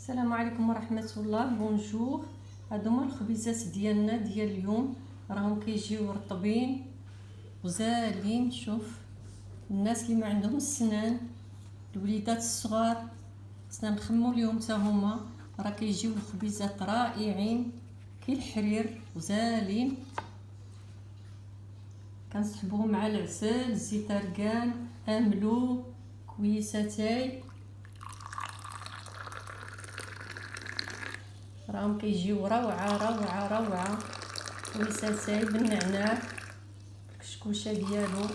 السلام عليكم ورحمه الله. بونجور. هادوما الخبيزات ديالنا ديال اليوم، راهم كيجيو رطبين وزالين. شوف الناس اللي ما عندهم السنان، الوليدات الصغار خصنا نخمو ليهم حتى هما، راه كيجيو الخبيزات رائعين كي الحرير وزالين. كنسحبوهم مع العسل، زيت اركان، املو، كويساتاي، راهم كيجيو روعه روعه روعه. كويساتاي بالنعناع، الكشكوشه ديالو.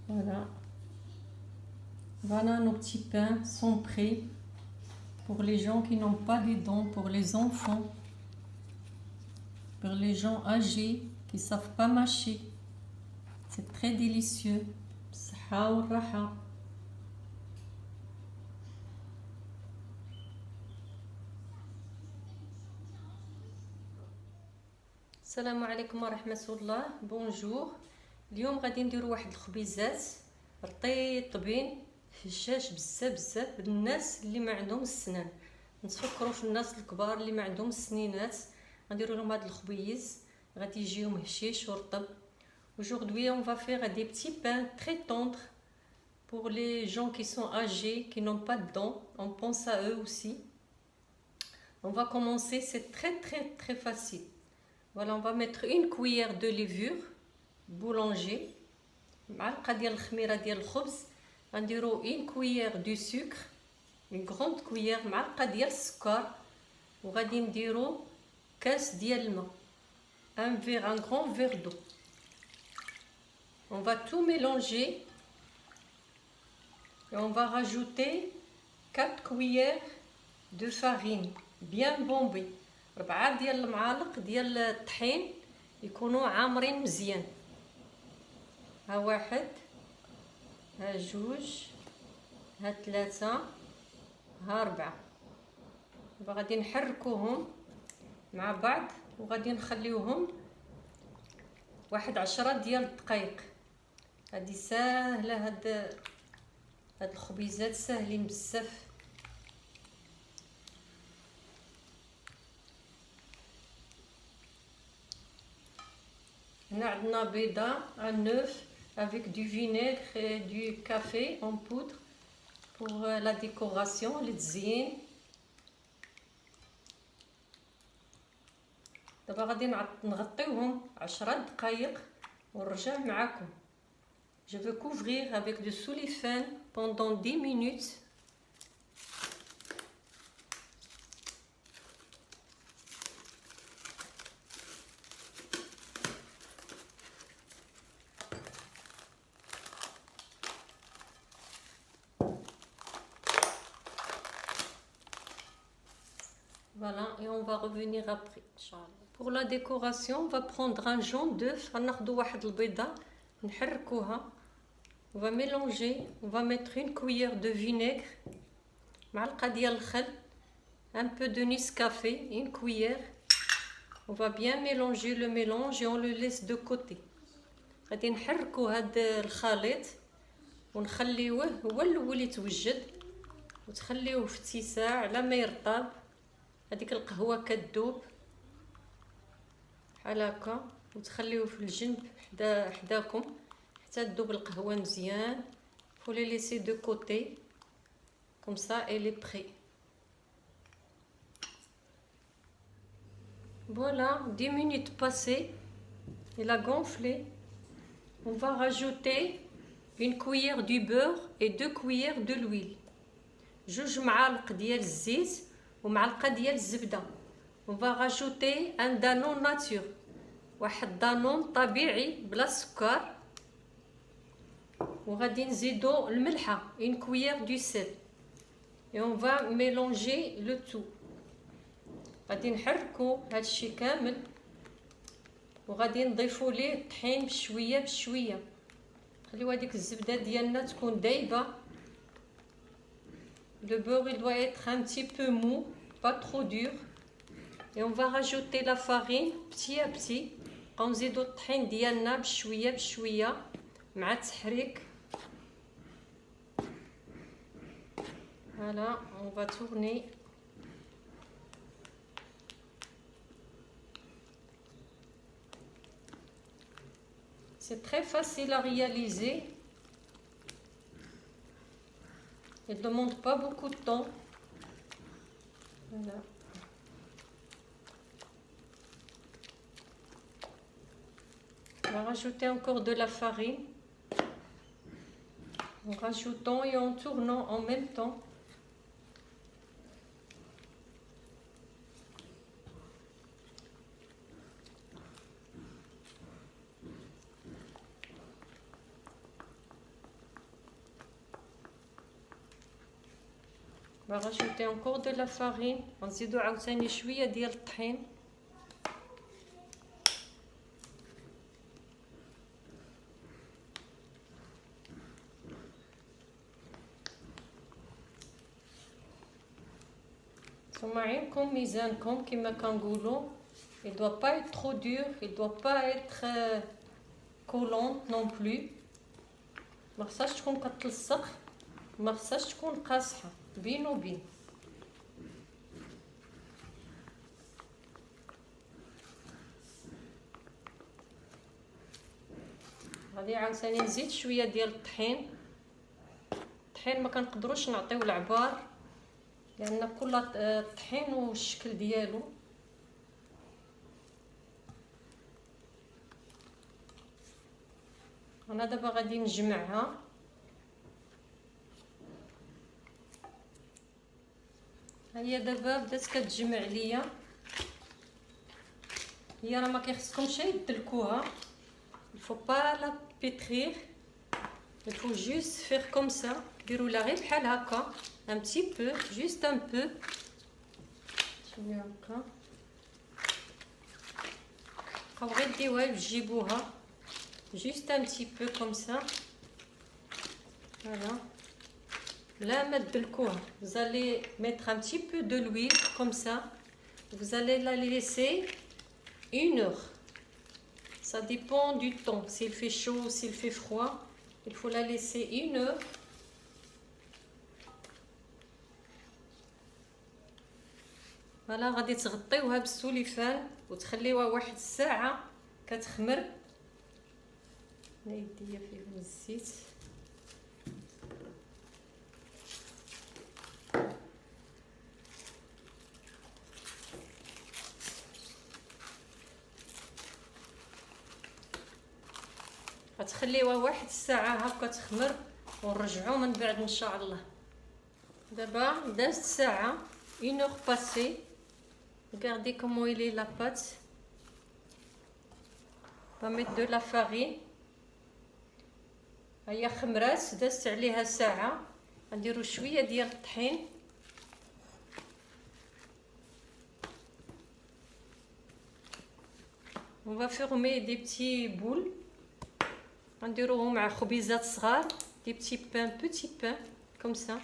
Voilà. Voilà nos petits pains sont prêts pour les gens qui n'ont pas des dents, pour les enfants, pour les gens âgés qui savent pas mâcher. C'est très délicieux. بالصحة والراحة. السلام عليكم ورحمة الله. بونجور. اليوم غادي نديرو واحد الخبيزات رطيبين هشاش بزاف بزاف للناس اللي ما عندهم السنان. نتفكروا في الناس الكبار اللي ما عندهم السنينات، غنديروا لهم هذا الخبيز غادي يجيهم هشيش ورطب. Aujourd'hui, on va faire des petits pains très tendres pour les gens qui sont âgés, qui n'ont pas de dents. On pense à eux aussi. On va commencer, c'est très facile. Voilà, on va mettre une cuillère de levure boulanger, معلقة ديال الخميرة ديال الخبز. غنديرو une cuillère du sucre, une grande cuillère، معلقة ديال السكر، وغادي نديرو كاس ديال الماء، un grand verre d'eau. On va tout mélanger et on va rajouter 4 cuillères de farine bien bombée. 4 ديال المعالق ديال الطحين يكونوا عامرين مزيان. ها 1، ها 2، ها 3، ها 4. غادي نحركوهم مع بعض وغادي نخليوهم واحد 10 ديال الدقائق. هذه ساهله، هاد الخبيزات ساهلين بزاف. هنا عندنا بيضه، un œuf avec du vinaigre et du café en poudre pour la décoration، للتزيين. دابا غادي نغطيوهم 10 دقائق ونرجع معكم. Je veux couvrir avec du cellophane pendant 10 minutes. Voilà, et on va revenir après, Inch'Allah. Pour la décoration, on va prendre un jaune d'œuf. غناخدو واحد البيضة نحركوها. On va mélanger. On va mettre une cuillère de vinaigre, معلقة ديال الخل، un peu de Nescafé, une cuillère. On va bien mélanger le mélange et on le laisse de côté. غادي نحركو هاد الخليط ونخليوه هو الاول يتوجد، وتخليوه في اتساع على ما يرطب. هذيك القهوه كتذوب بحال هكا، وتخليوه في الجنب حداكم حتى تذوب القهوه مزيان. faut les laisser de côté comme ça elle est prêt. Voilà, 10 minutes passées, il a gonflé. On va rajouter une cuillère du beurre et 2 cuillères de l'huile، 2 معالق ديال الزيت ومعلقه ديال الزبده. On va rajouter un danone nature، واحد دانون طبيعي بلا سكر. وغادي نزيدو الملحه، une cuillère du sel. et on va mélanger le tout. غادي نحركو هادشي كامل وغادي نضيفو ليه الطحين بشويه بشويه. خليو هذيك الزبده ديالنا تكون دايبه. Le beurre il doit être un petit peu mou, pas trop dur. Et on va rajouter la farine petit à petit. نبقاو نزيدو الطحين ديالنا بشويه بشويه مع التحريك. Voilà, on va tourner. C'est très facile à réaliser. Il ne demande pas beaucoup de temps. Voilà. On va rajouter encore de la farine. En rajoutant et en tournant en même temps. On va rajouter encore de la farine. ونزيدو عاوتاني شويه ديال الطحين. نتوما عينكم ميزانكم كما كنقولوا. Il doit pas être trop dur, il doit pas être collant non plus. ما خصهاش تكون كتلصق، ما خصهاش تكون قاصحه، بين وبين. غادي عاوتاني نزيد شويه ديال الطحين. الطحين ما كنقدروش نعطيو العبار لان كل الطحين والشكل ديالو. انا دابا غادي نجمعها. هي دابا بدات كتجمع ليا. هي راه ما كيخصكمش يدلكوها. Il faut pas la pétrir. Il faut juste faire comme ça. ديروا لا غير بحال هكا. Un petit peu, juste un peu. شويه هكا. بقاو غير ديوها تجيبوها. Juste un petit peu comme ça. Voilà. Là, vous allez mettre un petit peu de l'huile comme ça. Vous allez la laisser 1 heure. Ça dépend du temps. S'il fait chaud ou s'il fait froid, il faut la laisser 1 heure. Voilà, غادي تغطيوها بالسوليفان وتخليوها واحد الساعة كتخمر. يديا فيهم الزيت. غتخليوها واحد الساعة هكا تخمر ونرجعو من بعد ان شاء الله. دابا دازت ساعة 1 heure passée. Regardez comment il est la pâte. On va mettre de la farine. هيا خمرات دازت عليها ساعة. غنديرو شوية ديال الطحين. On va former des petits boules. غنديروهم مع خبيزات صغار. Des petits pains comme ça.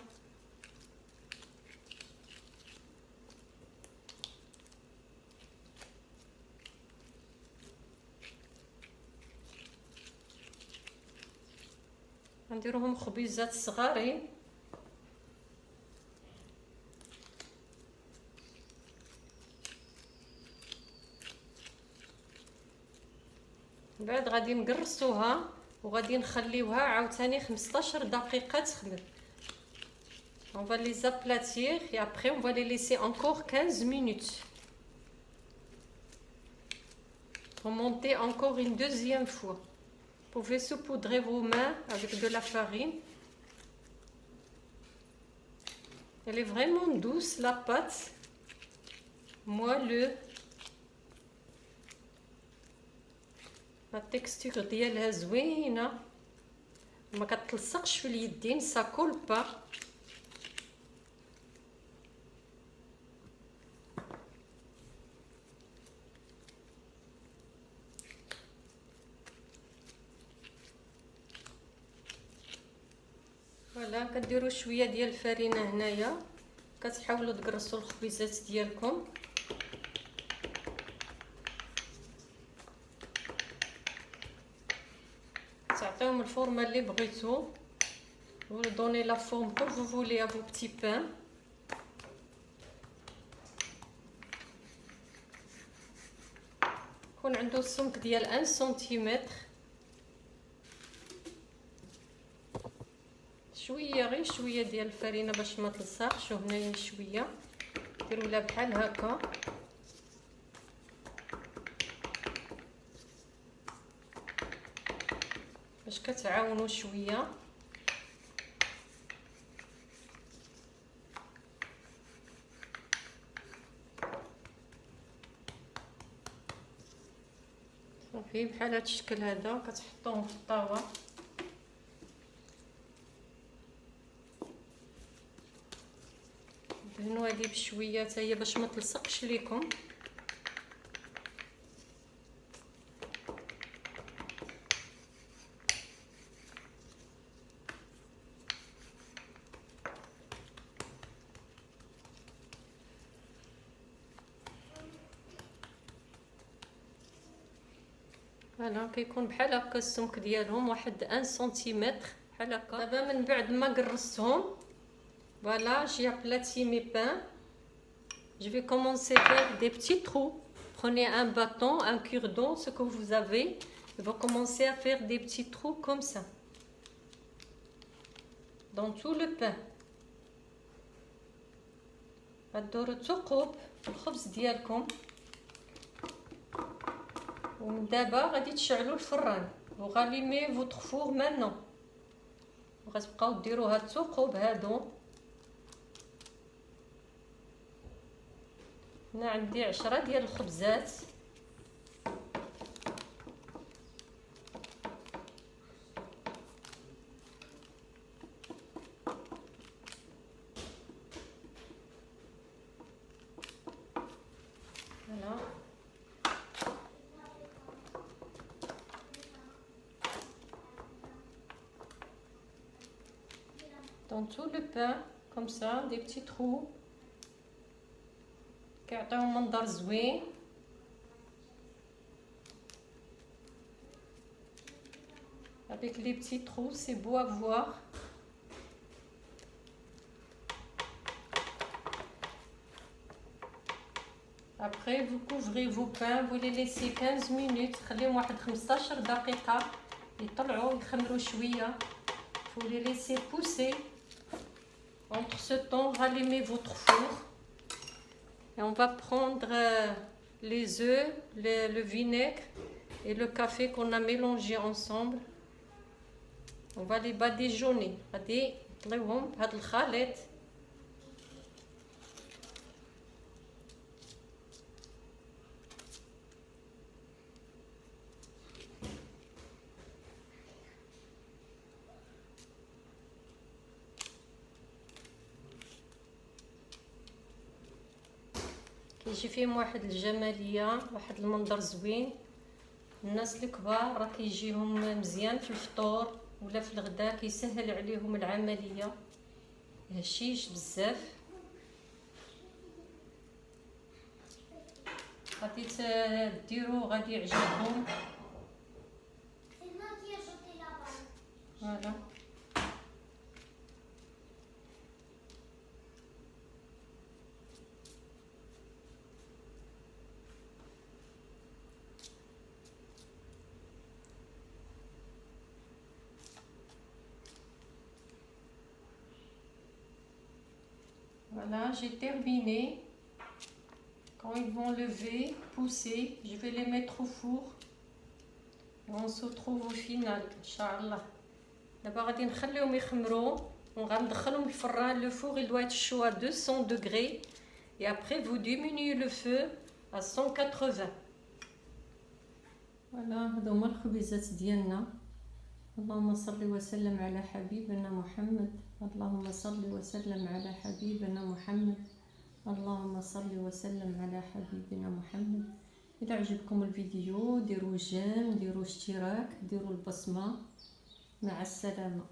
غنديروهم خبيزات صغارين. بعد غادي نقرصوها وغادي نخليوها عاوتاني 15 دقيقة تخمر. On va les aplatir et après on va les laisser encore 15 minutes. Remonter encore une deuxième fois. Vous pouvez saupoudrer vos mains avec de la farine. Elle est vraiment douce la pâte, moelleux. La texture ديالها زوينة ما كتلصقش في اليدين. ça colle pas. فوالا كديروا شويه ديال الفرينه هنايا. كتحاولوا تقرصوا الخبيزات ديالكم. تعطيهم الفورمه اللي بغيتو. Vous donnez la forme que vous voulez à vos petits pains. يكون عنده السمك ديال 1 سنتيمتر. شويه غير شويه ديال الفرينه باش ما تلصقش. وهنايا شويه ديروا لها بحال هكا. باش كتعاونوا شويه. صافي بحال هاد الشكل هذا كتحطوهم في الطاوه. دهنوا هذه بشويه حتى هي باش ما تلصقش ليكم. فوالا كيكون بحال هكا السمك ديالهم، واحد 1 سنتيمتر بحال هكا. دابا من بعد ما قرصتهم فوالا j'ai aplati mes pains. Je vais commencer à faire des petits trous. Prenez un bâton, un cure-dent, ce que vous avez. Et vous commencez à faire des petits trous comme ça dans tout le pain. غديروا ثقوب الخبز ديالكم. ومن دابا غادي تشعلوا الفران. وغاليمي فوتر فور مانون. وغتبقاو ديروا هاد الثقوب هادو. هنا عندي 10 ديال الخبزات. فوالا dans tout le pain comme ça des petits trous كيعطيهم منظر زوين. avec les petits trous c'est beau à voir. après vous couvrez vos pains, vous les laissez 15 minutes. خليهم واحد 15 دقيقه يطلعوا يخمروا شويه. vous les laissez pousser. Entre ce temps, rallumez votre four. Et on va prendre les œufs, le vinaigre et le café qu'on a mélangé ensemble. On va les badigeonner. غادي نطليوهم بهذا الخليط. كيجي فيهم واحد الجماليه، واحد المنظر زوين. الناس الكبار راه كيجيهم مزيان في الفطور ولا في الغداء، كيسهل عليهم العمليه، هشيش بزاف. غادي ديروا غادي يعجبهم. فوالا Voilà, j'ai terminé. Quand ils vont lever, pousser, je vais les mettre au four. Et on se retrouve au final, Inch'Allah. D'abord, غادي نخليهم يخمروا وغندخلهم الفران. Le four il doit être chaud à 200 degrés. Et après, vous diminuez le feu à 180. Voilà, هادو هما الخبيزات ديالنا. اللهم صل وسلم على حبيبنا محمد. اللهم صل وسلم على حبيبنا محمد. اللهم صل وسلم على حبيبنا محمد. إذا عجبكم الفيديو ديروا جيم، ديروا اشتراك، ديروا البصمة. مع السلامة.